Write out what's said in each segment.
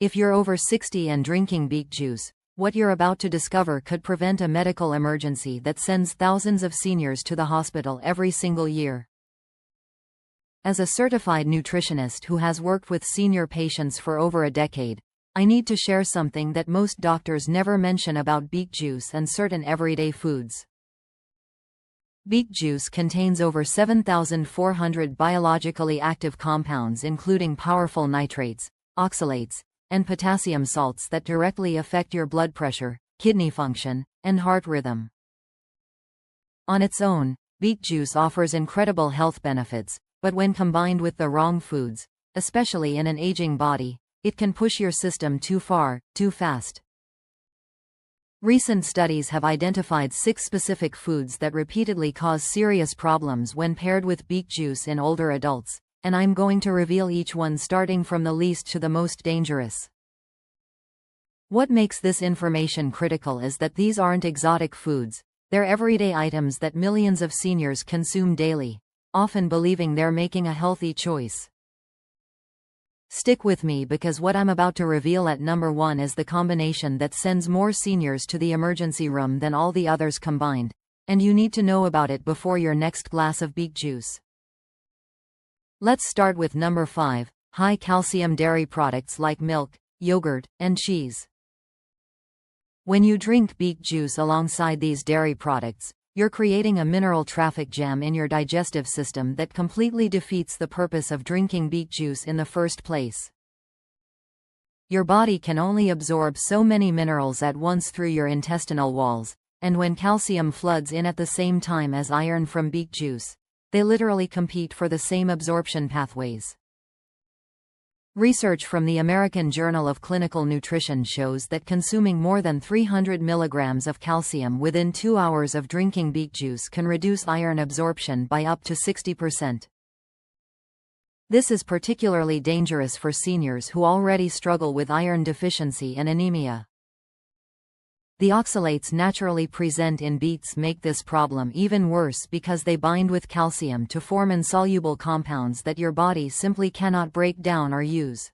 If you're over 60 and drinking beet juice, what you're about to discover could prevent a medical emergency that sends thousands of seniors to the hospital every single year. As a certified nutritionist who has worked with senior patients for over a decade, I need to share something that most doctors never mention about beet juice and certain everyday foods. Beet juice contains over 7,400 biologically active compounds, including powerful nitrates, oxalates, and potassium salts that directly affect your blood pressure, kidney function, and heart rhythm. On its own, beet juice offers incredible health benefits, but when combined with the wrong foods, especially in an aging body, it can push your system too far, too fast. Recent studies have identified 6 specific foods that repeatedly cause serious problems when paired with beet juice in older adults, and I'm going to reveal each one starting from the least to the most dangerous. What makes this information critical is that these aren't exotic foods, they're everyday items that millions of seniors consume daily, often believing they're making a healthy choice. Stick with me because what I'm about to reveal at number 1 is the combination that sends more seniors to the emergency room than all the others combined, and you need to know about it before your next glass of beet juice. Let's start with number 5, high-calcium dairy products like milk, yogurt, and cheese. When you drink beet juice alongside these dairy products, you're creating a mineral traffic jam in your digestive system that completely defeats the purpose of drinking beet juice in the first place. Your body can only absorb so many minerals at once through your intestinal walls, and when calcium floods in at the same time as iron from beet juice, they literally compete for the same absorption pathways. Research from the American Journal of Clinical Nutrition shows that consuming more than 300 milligrams of calcium within 2 hours of drinking beet juice can reduce iron absorption by up to 60%. This is particularly dangerous for seniors who already struggle with iron deficiency and anemia. The oxalates naturally present in beets make this problem even worse because they bind with calcium to form insoluble compounds that your body simply cannot break down or use.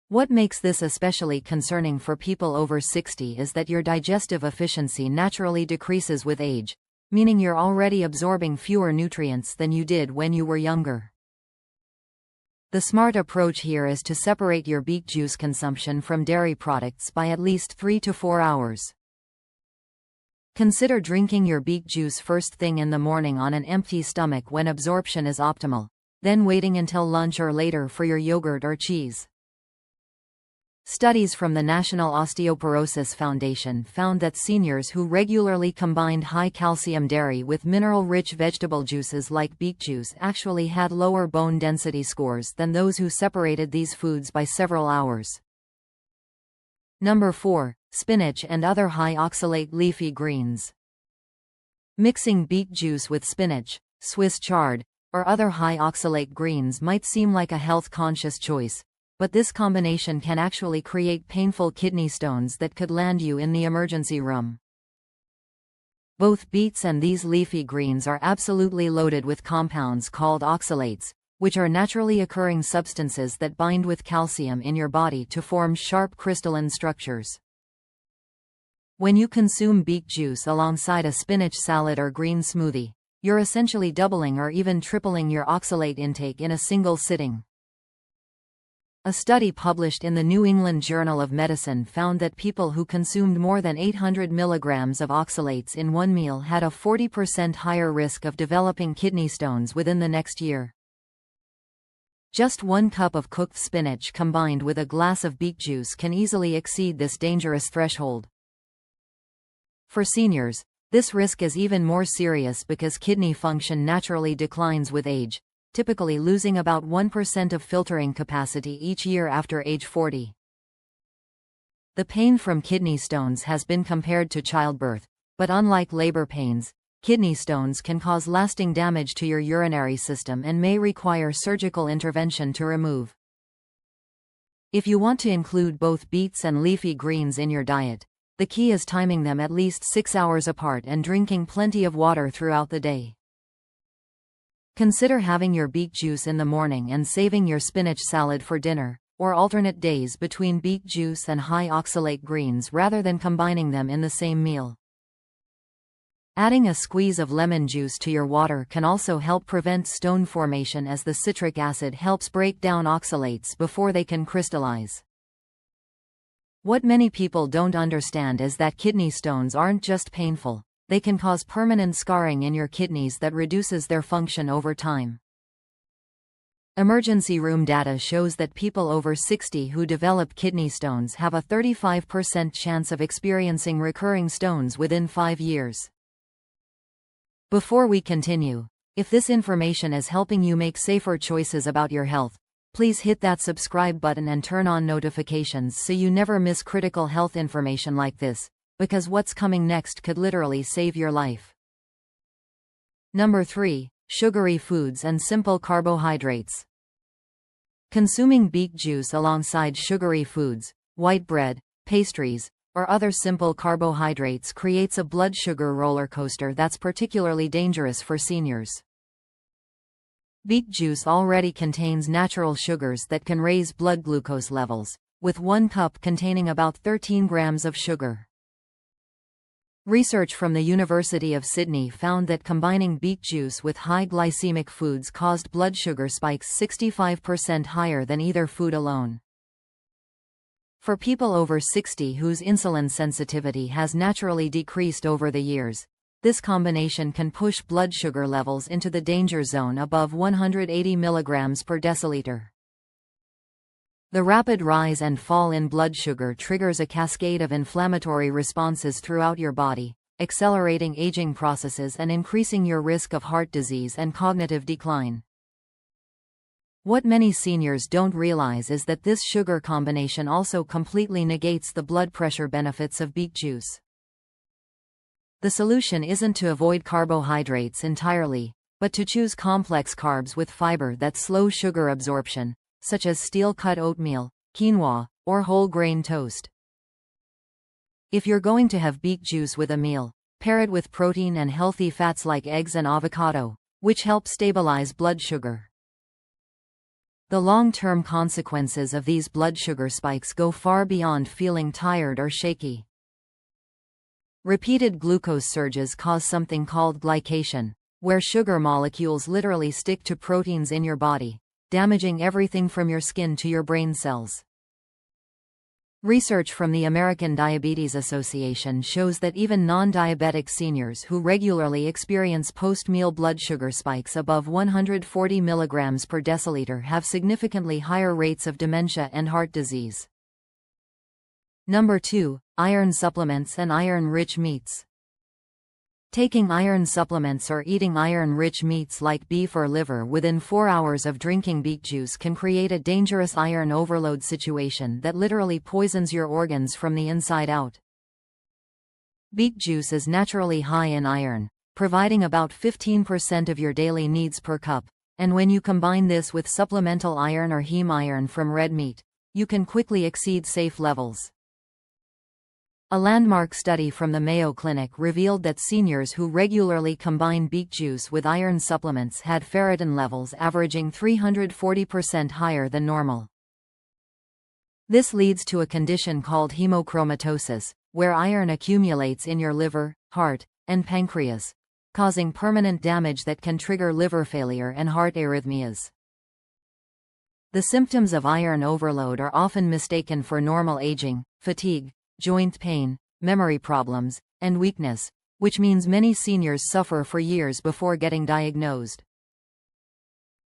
What makes this especially concerning for people over 60 is that your digestive efficiency naturally decreases with age, meaning you're already absorbing fewer nutrients than you did when you were younger. The smart approach here is to separate your beet juice consumption from dairy products by at least 3 to 4 hours. Consider drinking your beet juice first thing in the morning on an empty stomach when absorption is optimal, then waiting until lunch or later for your yogurt or cheese. Studies from the National Osteoporosis Foundation found that seniors who regularly combined high-calcium dairy with mineral-rich vegetable juices like beet juice actually had lower bone density scores than those who separated these foods by several hours. Number 4. Spinach and other high-oxalate leafy greens. Mixing beet juice with spinach, Swiss chard, or other high-oxalate greens might seem like a health-conscious choice, but this combination can actually create painful kidney stones that could land you in the emergency room. Both beets and these leafy greens are absolutely loaded with compounds called oxalates, which are naturally occurring substances that bind with calcium in your body to form sharp crystalline structures. When you consume beet juice alongside a spinach salad or green smoothie, you're essentially doubling or even tripling your oxalate intake in a single sitting. A study published in the New England Journal of Medicine found that people who consumed more than 800 milligrams of oxalates in one meal had a 40% higher risk of developing kidney stones within the next year. Just 1 cup of cooked spinach combined with a glass of beet juice can easily exceed this dangerous threshold. For seniors, this risk is even more serious because kidney function naturally declines with age, typically losing about 1% of filtering capacity each year after age 40. The pain from kidney stones has been compared to childbirth, but unlike labor pains, kidney stones can cause lasting damage to your urinary system and may require surgical intervention to remove. If you want to include both beets and leafy greens in your diet, the key is timing them at least 6 hours apart and drinking plenty of water throughout the day. Consider having your beet juice in the morning and saving your spinach salad for dinner, or alternate days between beet juice and high oxalate greens rather than combining them in the same meal. Adding a squeeze of lemon juice to your water can also help prevent stone formation, as the citric acid helps break down oxalates before they can crystallize. What many people don't understand is that kidney stones aren't just painful, they can cause permanent scarring in your kidneys that reduces their function over time. Emergency room data shows that people over 60 who develop kidney stones have a 35% chance of experiencing recurring stones within 5 years. Before we continue, if this information is helping you make safer choices about your health, please hit that subscribe button and turn on notifications so you never miss critical health information like this, because what's coming next could literally save your life. Number 3. Sugary foods and simple carbohydrates. Consuming beet juice alongside sugary foods, white bread, pastries, or other simple carbohydrates creates a blood sugar roller coaster that's particularly dangerous for seniors. Beet juice already contains natural sugars that can raise blood glucose levels, with 1 cup containing about 13 grams of sugar. Research from the University of Sydney found that combining beet juice with high glycemic foods caused blood sugar spikes 65% higher than either food alone. For people over 60 whose insulin sensitivity has naturally decreased over the years, this combination can push blood sugar levels into the danger zone above 180 mg per deciliter. The rapid rise and fall in blood sugar triggers a cascade of inflammatory responses throughout your body, accelerating aging processes and increasing your risk of heart disease and cognitive decline. What many seniors don't realize is that this sugar combination also completely negates the blood pressure benefits of beet juice. The solution isn't to avoid carbohydrates entirely, but to choose complex carbs with fiber that slow sugar absorption, such as steel-cut oatmeal, quinoa, or whole grain toast. If you're going to have beet juice with a meal, pair it with protein and healthy fats like eggs and avocado, which help stabilize blood sugar. The long-term consequences of these blood sugar spikes go far beyond feeling tired or shaky. Repeated glucose surges cause something called glycation, where sugar molecules literally stick to proteins in your body, damaging everything from your skin to your brain cells. Research from the American Diabetes Association shows that even non-diabetic seniors who regularly experience post-meal blood sugar spikes above 140 mg per deciliter have significantly higher rates of dementia and heart disease. Number 2. Iron supplements and iron-rich meats. Taking iron supplements or eating iron-rich meats like beef or liver within 4 hours of drinking beet juice can create a dangerous iron overload situation that literally poisons your organs from the inside out. Beet juice is naturally high in iron, providing about 15% of your daily needs per cup, and when you combine this with supplemental iron or heme iron from red meat, you can quickly exceed safe levels. A landmark study from the Mayo Clinic revealed that seniors who regularly combine beet juice with iron supplements had ferritin levels averaging 340% higher than normal. This leads to a condition called hemochromatosis, where iron accumulates in your liver, heart, and pancreas, causing permanent damage that can trigger liver failure and heart arrhythmias. The symptoms of iron overload are often mistaken for normal aging, fatigue, joint pain, memory problems, and weakness, which means many seniors suffer for years before getting diagnosed.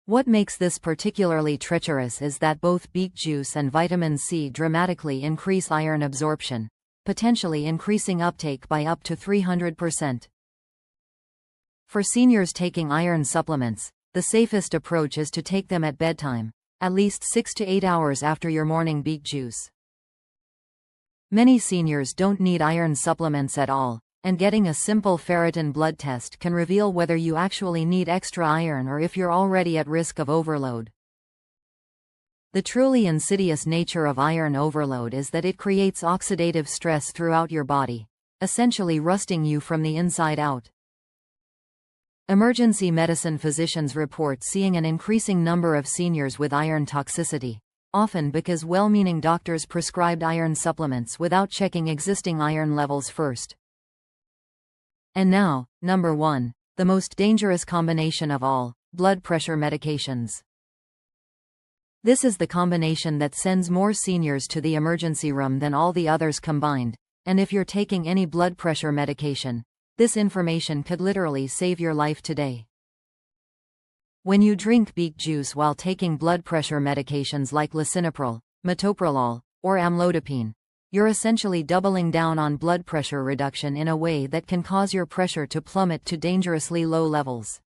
What makes this particularly treacherous is that both beet juice and vitamin C dramatically increase iron absorption, potentially increasing uptake by up to 300%. For seniors taking iron supplements, the safest approach is to take them at bedtime, at least 6 to 8 hours after your morning beet juice. Many seniors don't need iron supplements at all, and getting a simple ferritin blood test can reveal whether you actually need extra iron or if you're already at risk of overload. The truly insidious nature of iron overload is that it creates oxidative stress throughout your body, essentially rusting you from the inside out. Emergency medicine physicians report seeing an increasing number of seniors with iron toxicity, often because well-meaning doctors prescribed iron supplements without checking existing iron levels first. And now, number 1, the most dangerous combination of all, blood pressure medications. This is the combination that sends more seniors to the emergency room than all the others combined, and if you're taking any blood pressure medication, this information could literally save your life today. When you drink beet juice while taking blood pressure medications like lisinopril, metoprolol, or amlodipine, you're essentially doubling down on blood pressure reduction in a way that can cause your pressure to plummet to dangerously low levels.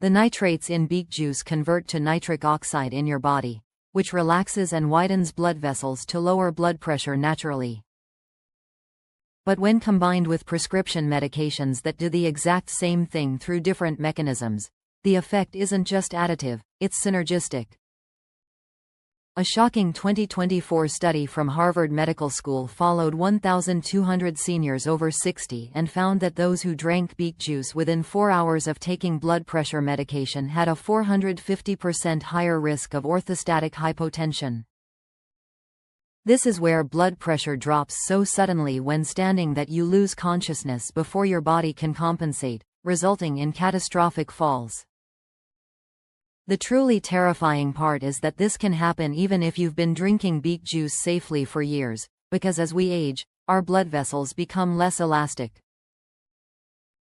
The nitrates in beet juice convert to nitric oxide in your body, which relaxes and widens blood vessels to lower blood pressure naturally. But when combined with prescription medications that do the exact same thing through different mechanisms, the effect isn't just additive, it's synergistic. A shocking 2024 study from Harvard Medical School followed 1,200 seniors over 60 and found that those who drank beet juice within 4 hours of taking blood pressure medication had a 450% higher risk of orthostatic hypotension. This is where blood pressure drops so suddenly when standing that you lose consciousness before your body can compensate, resulting in catastrophic falls. The truly terrifying part is that this can happen even if you've been drinking beet juice safely for years, because as we age, our blood vessels become less elastic.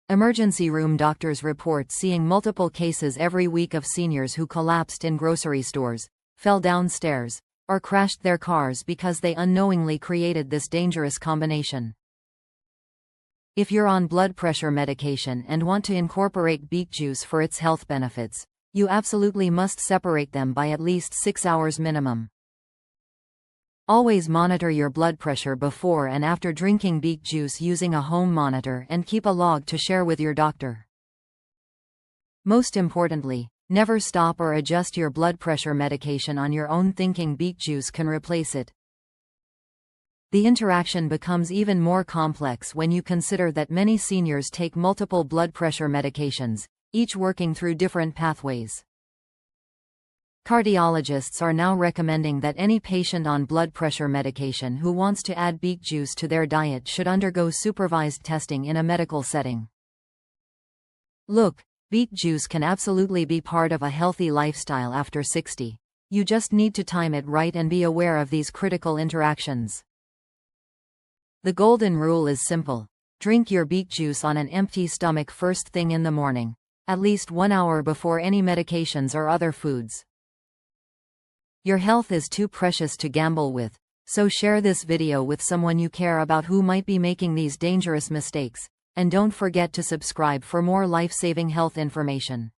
Emergency room doctors report seeing multiple cases every week of seniors who collapsed in grocery stores, fell downstairs, or crashed their cars because they unknowingly created this dangerous combination. If you're on blood pressure medication and want to incorporate beet juice for its health benefits, you absolutely must separate them by at least 6 hours minimum. Always monitor your blood pressure before and after drinking beet juice using a home monitor and keep a log to share with your doctor. Most importantly, never stop or adjust your blood pressure medication on your own, thinking beet juice can replace it. The interaction becomes even more complex when you consider that many seniors take multiple blood pressure medications, each working through different pathways. Cardiologists are now recommending that any patient on blood pressure medication who wants to add beet juice to their diet should undergo supervised testing in a medical setting. Look, beet juice can absolutely be part of a healthy lifestyle after 60. You just need to time it right and be aware of these critical interactions. The golden rule is simple. Drink your beet juice on an empty stomach first thing in the morning, at least 1 hour before any medications or other foods. Your health is too precious to gamble with, so share this video with someone you care about who might be making these dangerous mistakes, and don't forget to subscribe for more life-saving health information.